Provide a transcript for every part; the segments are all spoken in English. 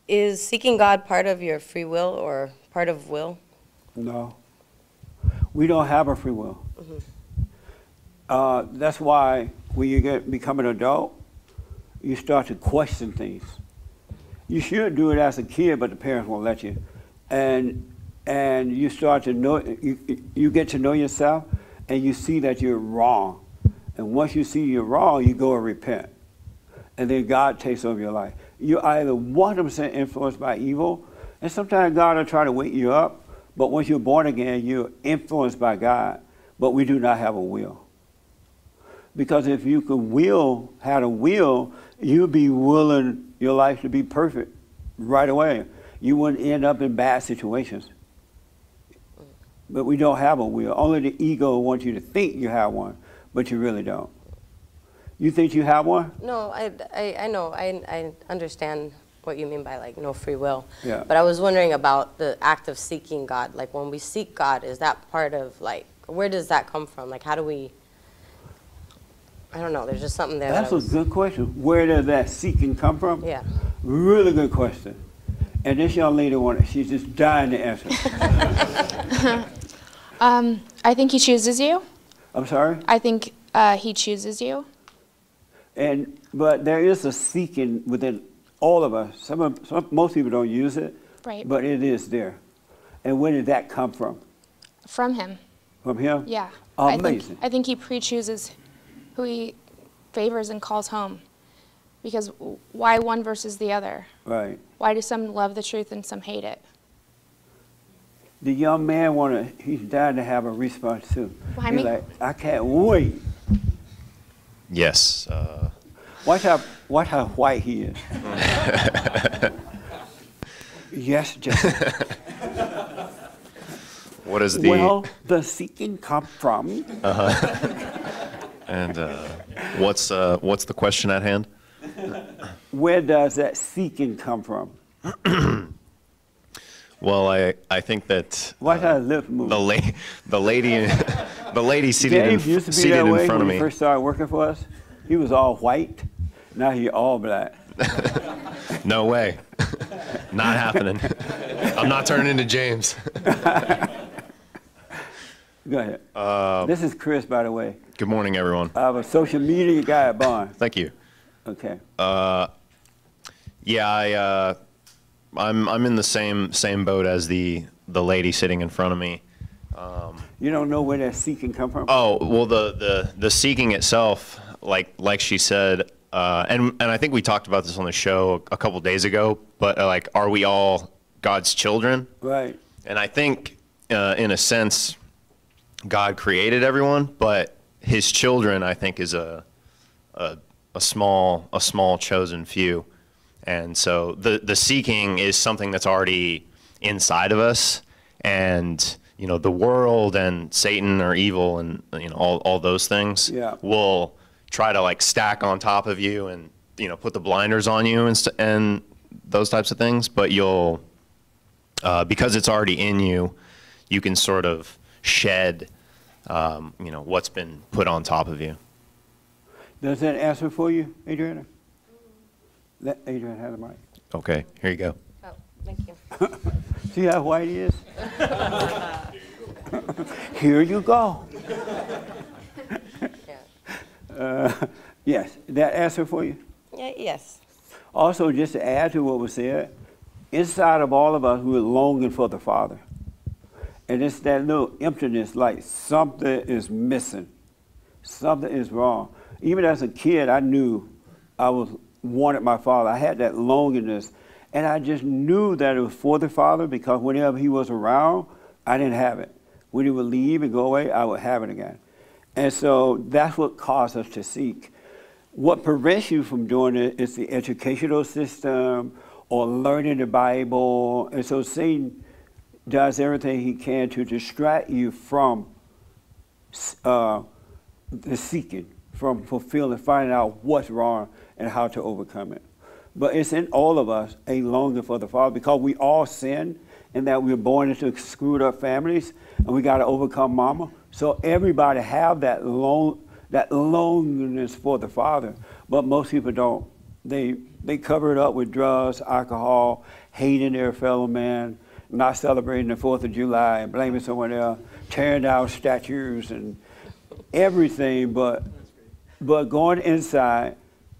Is seeking God part of your free will or part of will? No. We don't have a free will. That's why when you become an adult, you start to question things. You should do it as a kid, but the parents won't let you. And you start to know, you get to know yourself, and you see that you're wrong. And once you see you're wrong, you go and repent. And then God takes over your life. You're either 100% influenced by evil, and sometimes God will try to wake you up, but once you're born again, you're influenced by God, but we do not have a will. Because if you could had a will, you'd be willing your life to be perfect right away. You wouldn't end up in bad situations. But we don't have a will. Only the ego wants you to think you have one, but you really don't. You think you have one? No, I know. I understand what you mean by like no free will. Yeah. But I was wondering about the act of seeking God. Like when we seek God, is that part of like, where does that come from? Like how do we, I don't know, there's just something there. That's a good question. Where does that seeking come from? Yeah. Really good question. And this young lady she's just dying to answer. I think he chooses you. I'm sorry? I think he chooses you. But there is a seeking within all of us. Most people don't use it, Right. but it is there. And where did that come from? From him. From him? Yeah. Amazing. I think he pre-chooses who he favors and calls home. Because why one versus the other? Right. Why do some love the truth and some hate it? The young man he's dying to have a response too. Behind He's me? like, I can't wait. Yes. Watch how white he is. Yes, Jesse. What is the... Well, the seeking come from... And what's the question at hand? Where does that seeking come from? Well, I think that Watch how his lips move. the lady seated Dave used to be seated that way in front of when he me. first started working for us. He was all white. Now he's all black. No way. Not happening. I'm not turning into James. Go ahead. This is Chris, by the way. Good morning, everyone. I'm a social media guy at Bond. Thank you. Okay. Yeah, I'm in the same boat as the lady sitting in front of me. You don't know where that seeking come from? Oh, well, the seeking itself, like she said, and I think we talked about this on the show a couple days ago, but like, are we all God's children? Right. And I think, in a sense, God created everyone, but his children, I think, is a small chosen few. And so the seeking is something that's already inside of us, and you know, the world and Satan or evil and all those things will try to like stack on top of you and put the blinders on you and those types of things. But you'll because it's already in you, you can sort of shed what's been put on top of you. Does that answer for you, Adriana? Let Adrian have the mic. Okay, here you go. Oh, thank you. See how white he is? Here you go. Yes, that answer for you? Yeah, yes. Also, just to add to what was said, inside of all of us, we're longing for the Father. And it's that little emptiness, like something is missing. Something is wrong. Even as a kid, I knew I wanted my Father. I had that longingness. And I just knew that it was for the Father, because whenever he was around, I didn't have it. When he would leave and go away, I would have it again. And so that's what caused us to seek. What prevents you from doing it is the educational system or learning the Bible. And so Satan does everything he can to distract you from the seeking, from fulfilling, finding out what's wrong and how to overcome it. But it's in all of us a longing for the Father, because we all sin and that we were born into screwed up families and we got to overcome mama. So everybody have that loneliness for the Father, but most people don't They cover it up with drugs, alcohol, hating their fellow man, not celebrating the 4th of July, and blaming someone else, tearing down statues and everything, but going inside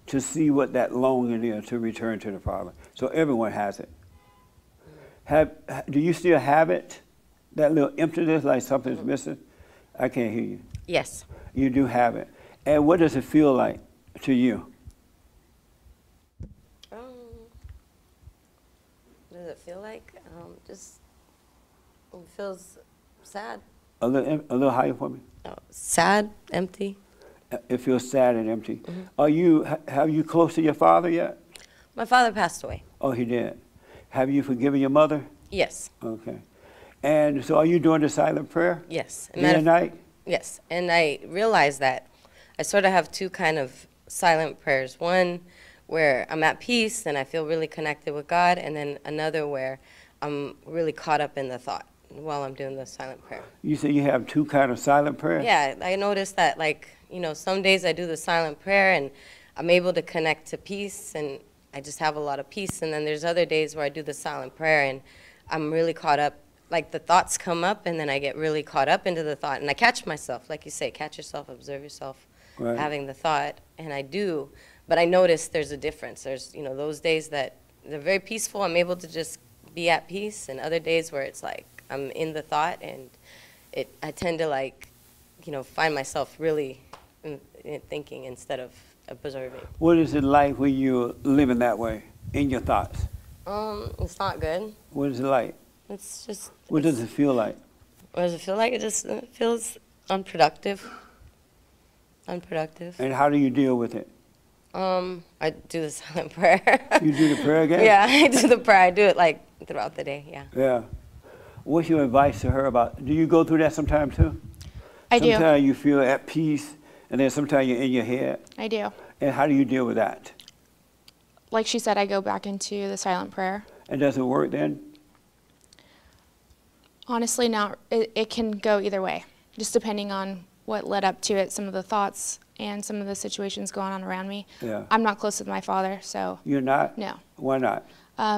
to see what that longing is to return to the Father. So everyone has it. Do you still have it? That little emptiness, like something's missing? I can't hear you. Yes. You do have it. And what does it feel like to you? What does it feel like? Just it feels sad. A little higher for me. Sad, empty. It feels sad and empty. Have you close to your father yet? My father passed away. Oh, he did. Have you forgiven your mother? Yes. Okay. And so are you doing the silent prayer? Yes. Day and night? Yes. And I realized that I sort of have two kind of silent prayers. One where I'm at peace and I feel really connected with God, and then another where I'm really caught up in the thought while I'm doing the silent prayer. You say you have two kind of silent prayers? Yeah, I noticed that, like, some days I do the silent prayer and I'm able to connect to peace and I just have a lot of peace. And then there's other days where I do the silent prayer and I'm really caught up. Like, the thoughts come up and then I get really caught up into the thought and I catch myself, like you say, catch yourself, observe yourself, Right. having the thought, and I do. But I notice there's a difference. There's, those days that they're very peaceful, I'm able to just be at peace, and other days where it's like I'm in the thought and I tend to, like, find myself really in thinking instead of observing. What is it like when you're living that way, in your thoughts? It's not good. What is it like? It's just. What does it feel like? What does it feel like? It just feels unproductive. Unproductive. And how do you deal with it? I do the silent prayer. You do the prayer again? Yeah, I do the prayer. I do it like throughout the day. Yeah. Yeah. What's your advice to her about? Do you go through that sometimes too? I do. Sometimes you feel at peace, and then sometimes you're in your head. I do. And how do you deal with that? Like she said, I go back into the silent prayer. And does it work then? Honestly, not. It can go either way, just depending on what led up to it, some of the thoughts and some of the situations going on around me. Yeah. I'm not close with my father, so You're not? no. Why not?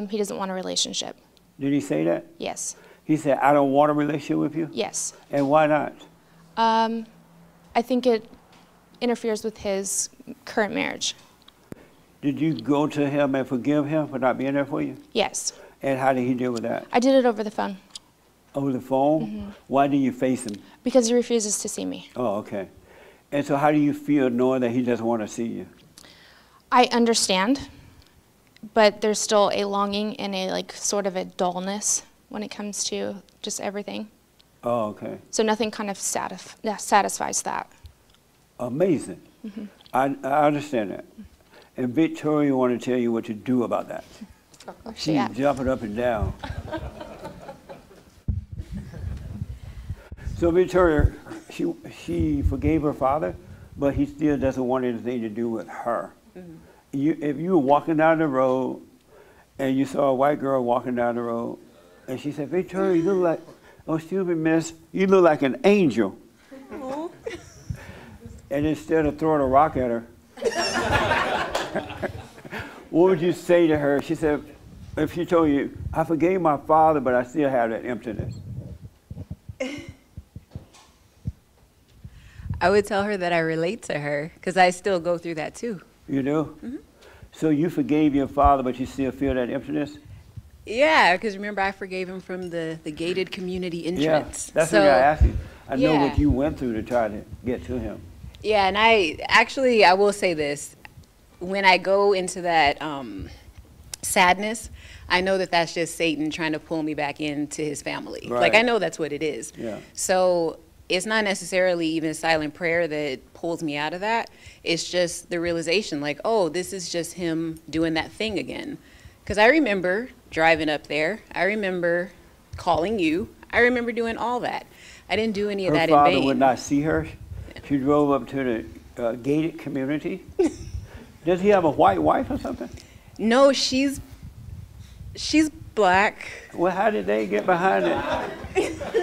He doesn't want a relationship. Did he say that? Yes. He said, I don't want a relationship with you? Yes. And why not? I think it interferes with his current marriage. Did you go to him and forgive him for not being there for you? Yes. And how did he deal with that? I did it over the phone Over the phone? Mm-hmm. Why did you face him? because he refuses to see me. Oh, okay. And so how do you feel knowing that he doesn't want to see you? I understand, but there's still a longing and a sort of a dullness when it comes to just everything. Oh, okay. So nothing kind of satisfies that. Amazing. Mm-hmm. I understand that. And Victoria want to tell you what to do about that. She's Yeah. jumping up and down. So Victoria, she forgave her father, but he still doesn't want anything to do with her. Mm-hmm. If you were walking down the road and you saw a white girl walking down the road, and she said, Victoria, you look like, oh, excuse me, miss, you look like an angel. And instead of throwing a rock at her, what would you say to her? She said, if she told you, I forgave my father, but I still have that emptiness. I would tell her that I relate to her because I still go through that too. You do? Mm-hmm. So you forgave your father, but you still feel that emptiness? Yeah, because remember I forgave him from the gated community entrance. Yeah, that's what I asked you. I know yeah. what you went through to try to get to him. Yeah, and I will say this. When I go into that sadness, I know that that's just Satan trying to pull me back into his family. Right. Like, I know that's what it is. Yeah. So it's not necessarily even silent prayer that pulls me out of that. It's just the realization, like, oh, this is just him doing that thing again. Because I remember driving up there. I remember calling you. I remember doing all that. I didn't do any of that in vain. Her father would not see her. She drove up to the gated community. Does he have a white wife or something? No, she's black. Well, how did they get behind it?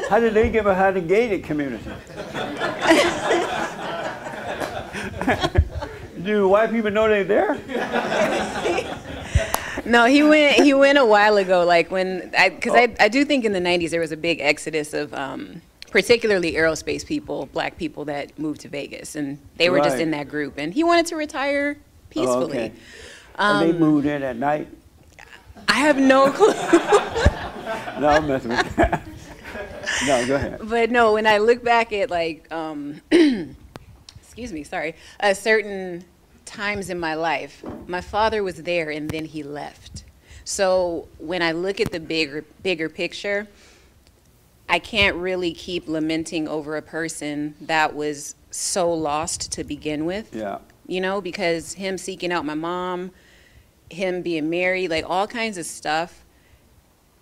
How did they get behind the gated community? Do white people know they're there? No, he went a while ago, like when, I do think in the 90s there was a big exodus of particularly aerospace people, black people that moved to Vegas, and they were just Right. in that group, and he wanted to retire peacefully. Okay. And they moved in at night? I have no clue. No, I'm messing with that. No, go ahead. But no, when I look back at like, excuse me, sorry, certain times in my life, my father was there and then he left. So when I look at the bigger picture, I can't really keep lamenting over a person that was so lost to begin with. Yeah. You know, because him seeking out my mom, him being married, like all kinds of stuff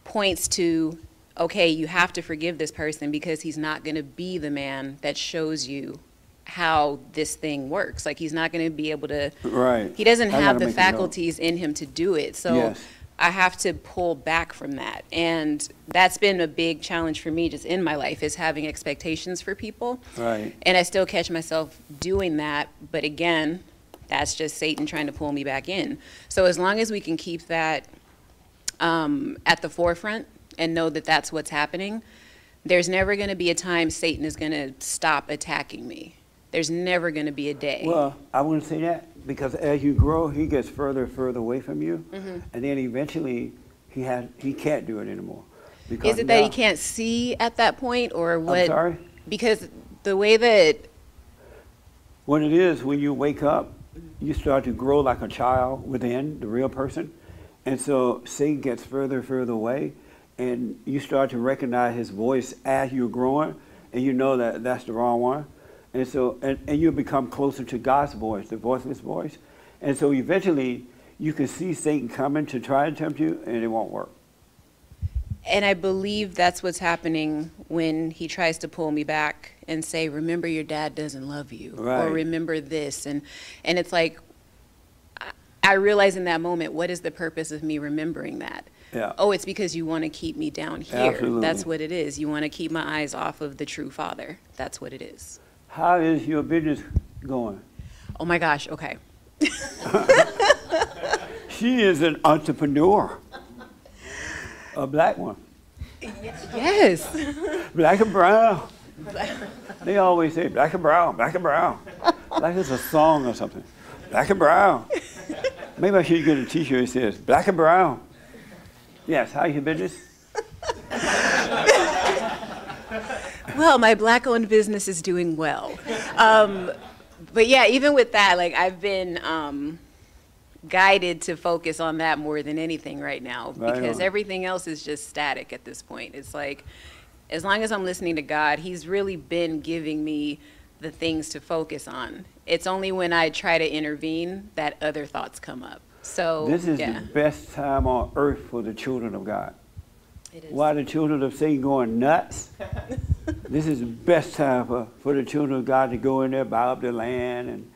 points to, okay, you have to forgive this person because he's not going to be the man that shows you how this thing works. Like he's not going to be able to, Right. he doesn't I have gotta the make a note. faculties in him to do it. So Yes. I have to pull back from that. And that's been a big challenge for me just in my life, is having expectations for people. Right. And I still catch myself doing that. But again, that's just Satan trying to pull me back in. So as long as we can keep that at the forefront and know that that's what's happening, there's never going to be a time Satan is going to stop attacking me. There's never going to be a day. Well, I wouldn't say that, because as you grow, he gets further and further away from you, Mm-hmm. and then eventually he can't do it anymore. Because Is it that he now- can't see at that point, or what? I'm sorry? Because the way that, What it is, when you wake up, you start to grow like a child within the real person, and so Satan gets further and further away, and you start to recognize his voice as you're growing, and you know that that's the wrong one. And so, and you become closer to God's voice, the voiceless voice. And so eventually you can see Satan coming to try and tempt you, and it won't work. and I believe that's what's happening when he tries to pull me back and say, remember your dad doesn't love you, Right. or remember this. And it's like, I realize in that moment, what is the purpose of me remembering that? Yeah. Oh, it's because you want to keep me down here. Absolutely. That's what it is. You want to keep my eyes off of the true Father. That's what it is. How is your business going? Oh my gosh, okay. She is an entrepreneur. A black one. Yes. Black and brown. They always say black and brown, black and brown. Like it's a song or something. Black and brown. Maybe I should get a t-shirt that says black and brown. Yes, how's your business? Well, my black-owned business is doing well. But yeah, even with that, like I've been guided to focus on that more than anything right now, Right because on. everything else is just static at this point. It's like, as long as I'm listening to God, He's really been giving me the things to focus on. It's only when I try to intervene that other thoughts come up. So This is yeah, the best time on earth for the children of God. it is. While the children of Satan going nuts, this is the best time for the children of God to go in there, buy up the land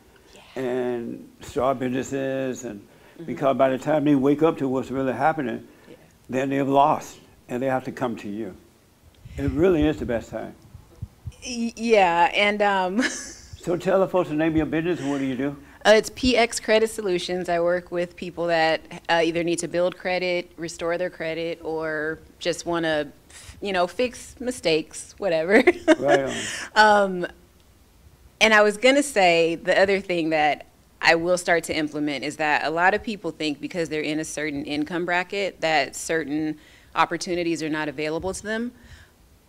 and start businesses. And because by the time they wake up to what's really happening, then they've lost and they have to come to you. It really is the best time. Yeah, and So tell the folks the name of your business and what do you do? it's PX Credit Solutions. I work with people that either need to build credit, restore their credit, or just want to, fix mistakes, whatever. Right on. And I was going to say the other thing that I will start to implement is that a lot of people think because they're in a certain income bracket that certain opportunities are not available to them.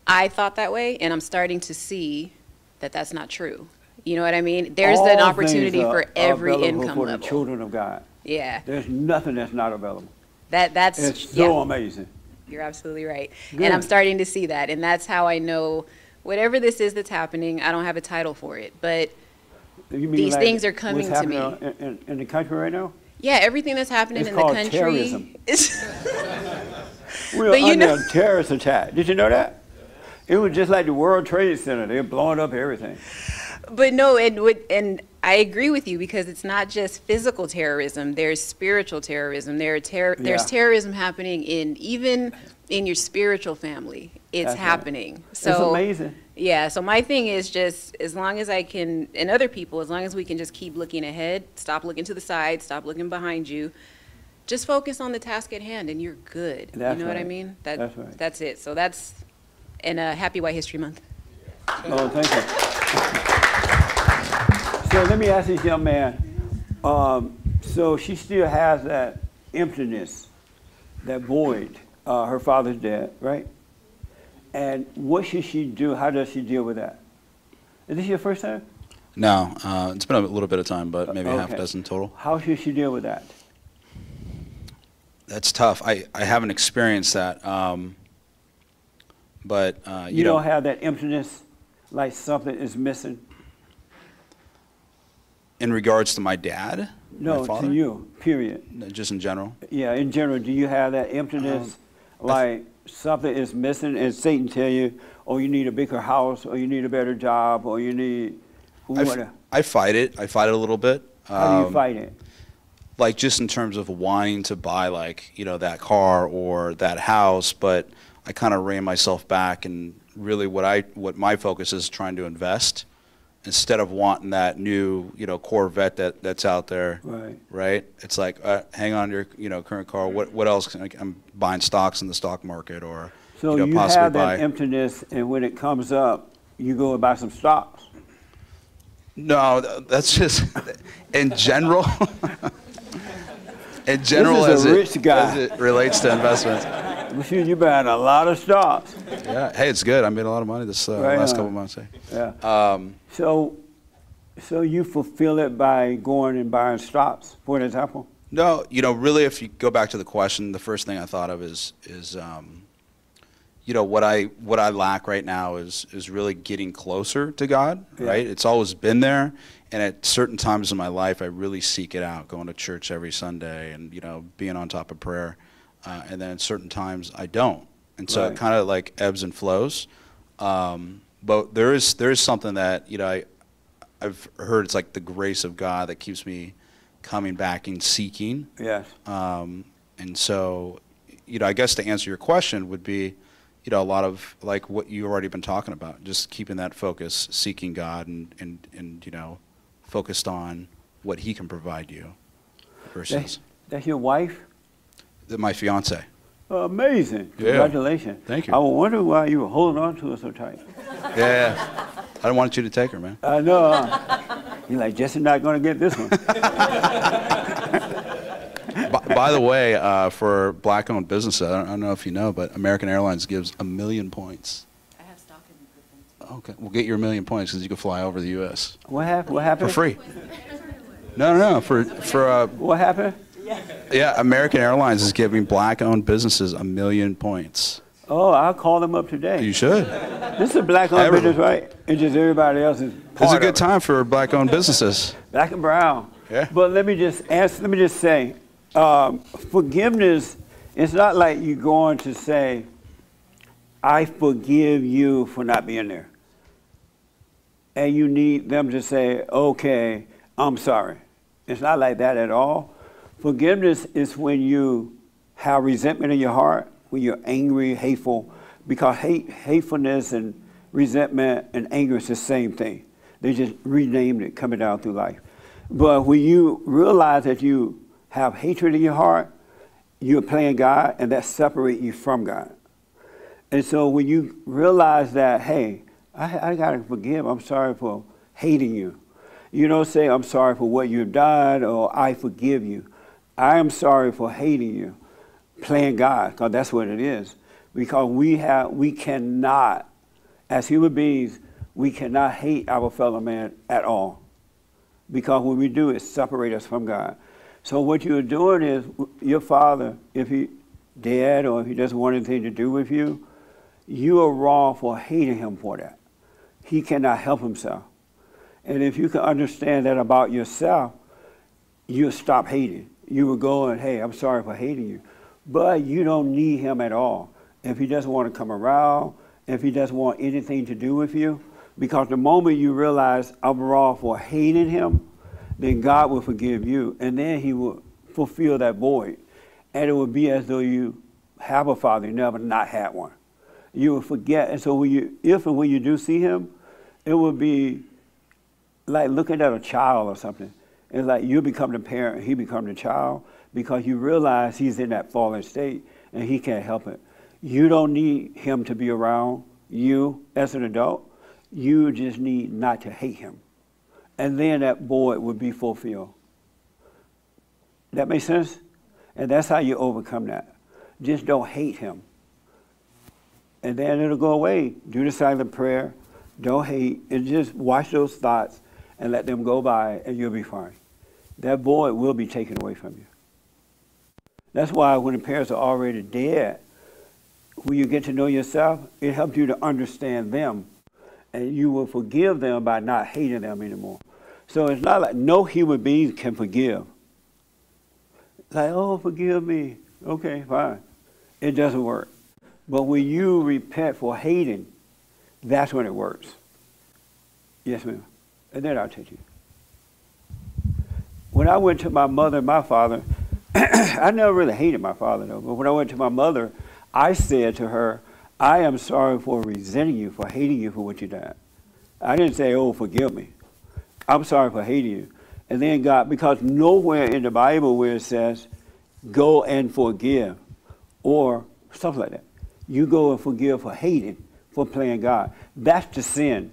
I thought that way, and I'm starting to see that that's not true. You know what I mean? There's All an things opportunity are for every available income for the level. children of God. Yeah, There's nothing that's not available. that's It's yeah, so amazing. you're absolutely right. Good. And I'm starting to see that, and that's how I know whatever this is that's happening, I don't have a title for it, but You mean These like things are coming what's to me. happening in the country right now? yeah, everything that's happening It's in the called country terrorism. is We're But you under know- a terrorist attack. Did you know that? It was just like the World Trade Center. They're blowing up everything. But no, and I agree with you, because it's not just physical terrorism. There's spiritual terrorism. There's Yeah. terrorism happening even in your spiritual family. It's That's right. happening. It's So amazing. yeah. So my thing is just, as long as I can, and other people, as long as we can just keep looking ahead, stop looking to the side, stop looking behind you, just focus on the task at hand and you're good. That's you know what I right. mean? That's right. That's it. So that's, and happy White History Month. Oh, thank you. So let me ask this young man. So she still has that emptiness, that void. Her father's dead, right? And what should she do? How does she deal with that? Is this your first time? No, it's been a little bit of time, but maybe half a Okay. dozen total. How should she deal with that? That's tough. I haven't experienced that. But You don't have that emptiness, like something is missing? in regards to my dad, No, my father, to you, period. just in general. Yeah, in general, do you have that emptiness, like something is missing and Satan tell you, oh, you need a bigger house, or you need a better job, or you need whatever? I fight it. I fight it a little bit. How do you fight it? Like just in terms of wanting to buy that car or that house, but I kind of rein myself back, and really what my focus is trying to invest instead of wanting that new Corvette that's out there. Right. It's like hang on to your current car. What else I'm buying stocks in the stock market, or So you possibly have that buy. emptiness, and when it comes up, you go and buy some stocks. No, that's just in general. In general, This is a as rich guy. as it relates to investments. You're buying a lot of stocks. Yeah. Hey, it's good. I made a lot of money this Right last on. couple months. Yeah. So you fulfill it by going and buying stocks, for example? No, really, if you go back to the question, the first thing I thought of is what I lack right now is really getting closer to God. Yeah. Right. It's always been there, and at certain times in my life, I really seek it out, going to church every Sunday, and being on top of prayer. And then at certain times I don't, and so Right. it kind of like ebbs and flows. But there is something that I've heard, it's like the grace of God that keeps me coming back and seeking. Yes. And so, I guess to answer your question would be, a lot of like what you've already been talking about, just keeping that focus, seeking God, and focused on what He can provide you. Versus That's your wife? my fiance. Amazing. Yeah. Congratulations. Thank you. I was wondering why you were holding on to her so tight. Yeah, I don't want you to take her, man. I know. You're like, Jesse not going to get this one. By the way, for black-owned businesses, I don't know if you know, but American Airlines gives 1 million points. I have stock in the Okay, we'll get your 1 million points because you can fly over the U.S. What happened? What for happened? free. No, for What happened? yeah, American Airlines is giving black-owned businesses 1 million points. Oh, I'll call them up today. You should. This is a black-owned Everyone. business, right? It's just everybody else is part It's a of good it. time for black-owned businesses. Black and brown. Yeah. But let me just say, forgiveness, it's not like you're going to say, I forgive you for not being there. And you need them to say, okay, I'm sorry. It's not like that at all. Forgiveness is when you have resentment in your heart, when you're angry, hateful, because hatefulness and resentment and anger is the same thing. They just renamed it coming down through life. But when you realize that you have hatred in your heart, you're playing God, and that separates you from God. And so when you realize that, hey, I got to forgive, I'm sorry for hating you. You don't say, I'm sorry for what you've done, or I forgive you. I am sorry for hating you, playing God, because that's what it is. Because we cannot, as human beings, we cannot hate our fellow man at all. Because when we do, it separates us from God. So what you're doing is, your father, if he dead or if he doesn't want anything to do with you, you are wrong for hating him for that. He cannot help himself. And if you can understand that about yourself, you'll stop hating. You will go and, hey, I'm sorry for hating you. But you don't need him at all. If he doesn't want to come around, if he doesn't want anything to do with you, because the moment you realize I'm wrong for hating him, then God will forgive you, and then he will fulfill that void. And it will be as though you have a father, you never not had one. You will forget. And so if and when you do see him, it will be like looking at a child or something. It's like you become the parent, he become the child, because you realize he's in that fallen state and he can't help it. You don't need him to be around you as an adult. You just need not to hate him. And then that void will be fulfilled. That makes sense? And that's how you overcome that. Just don't hate him. And then it'll go away. Do the silent prayer. Don't hate. And just watch those thoughts and let them go by, and you'll be fine. That void will be taken away from you. That's why when the parents are already dead, when you get to know yourself, it helps you to understand them. And you will forgive them by not hating them anymore. So it's not like no human being can forgive. Like, oh, forgive me. Okay, fine. It doesn't work. But when you repent for hating, that's when it works. Yes, ma'am. And then I'll take you. When I went to my mother and my father, I never really hated my father, though. But when I went to my mother, I said to her, I am sorry for resenting you, for hating you for what you did. I didn't say, oh, forgive me. I'm sorry for hating you. And then God, because nowhere in the Bible where it says, go and forgive, or something like that. You go and forgive for hating, for playing God. That's the sin,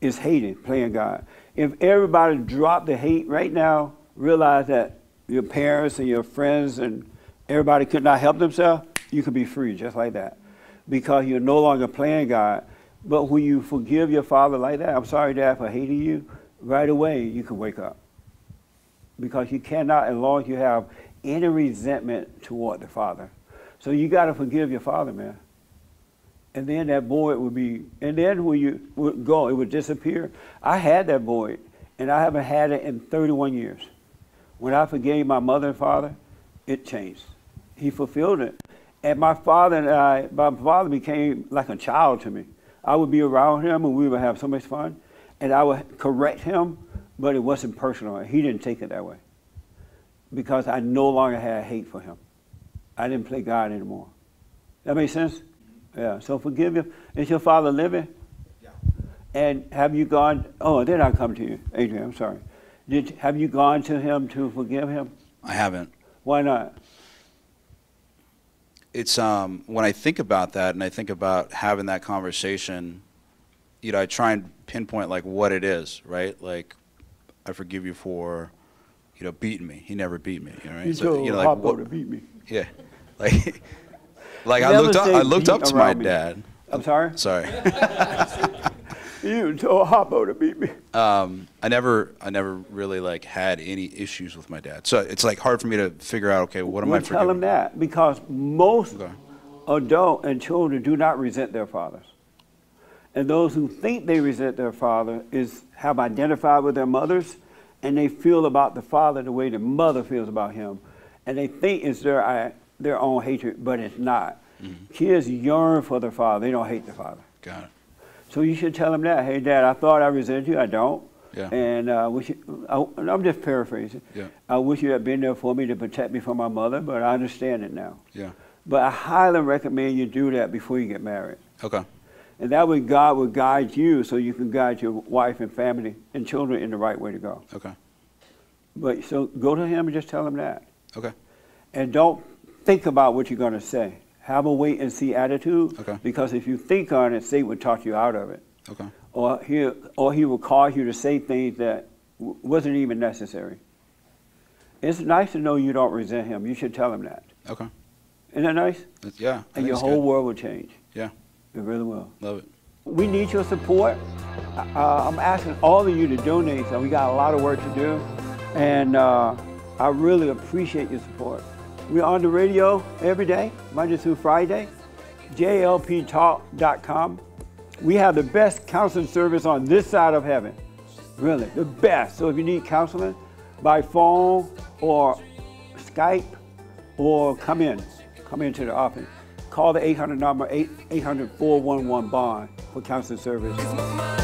is hating, playing God. If everybody dropped the hate right now, realize that your parents and your friends and everybody could not help themselves, you could be free just like that. Because you're no longer playing God. But when you forgive your father like that, I'm sorry, Dad, for hating you, right away you can wake up. Because you cannot, as long as you have any resentment toward the father. So you got to forgive your father, man. And then that void would be, and then when you would go, it would disappear. I had that void, and I haven't had it in 31 years. When I forgave my mother and father, it changed. He fulfilled it. And my father became like a child to me. I would be around him, and we would have so much fun. And I would correct him, but it wasn't personal. He didn't take it that way. Because I no longer had hate for him. I didn't play God anymore. That makes sense? Yeah, so forgive him. Is your father living? Yeah. And have you gone, oh, then I'll come to you, Adrian, I'm sorry. Have you gone to him to forgive him? I haven't. Why not? It's when I think about that and I think about having that conversation, you know, I try and pinpoint like what it is, right? Like, I forgive you for, you know, beating me. He never beat me, right? He told you know, like, Harpo to beat me. Yeah, like I looked up to my dad. I'm sorry? Sorry. You told Harpo to beat me. I never really like had any issues with my dad. So it's like hard for me to figure out, okay, what am I forgiving? Tell him that, because most adults and children do not resent their fathers. And those who think they resent their father have identified with their mothers, and they feel about the father the way the mother feels about him. And they think it's their own hatred, but it's not. Mm-hmm. Kids yearn for their father. They don't hate the father. Got it. So you should tell them that. Hey, Dad, I thought I resented you. I don't. Yeah. And I'm just paraphrasing. Yeah. I wish you had been there for me to protect me from my mother, but I understand it now. Yeah. But I highly recommend you do that before you get married. Okay. And that way God will guide you so you can guide your wife and family and children in the right way to go. Okay. But so go to him and just tell him that. Okay. And don't think about what you're going to say. Have a wait and see attitude. Okay. Because if you think on it, Satan will talk you out of it. Okay. Or he will cause you to say things that wasn't even necessary. It's nice to know you don't resent him. You should tell him that. Okay. Isn't that nice? Yeah. And your whole world will change. Yeah. It really will. Love it. We need your support. I'm asking all of you to donate. So we got a lot of work to do. And I really appreciate your support. We're on the radio every day, Monday through Friday, jlptalk.com. We have the best counseling service on this side of heaven. Really, the best. So if you need counseling by phone or Skype, or come into the office. Call the 800 number, 800-411-BOND for counseling service.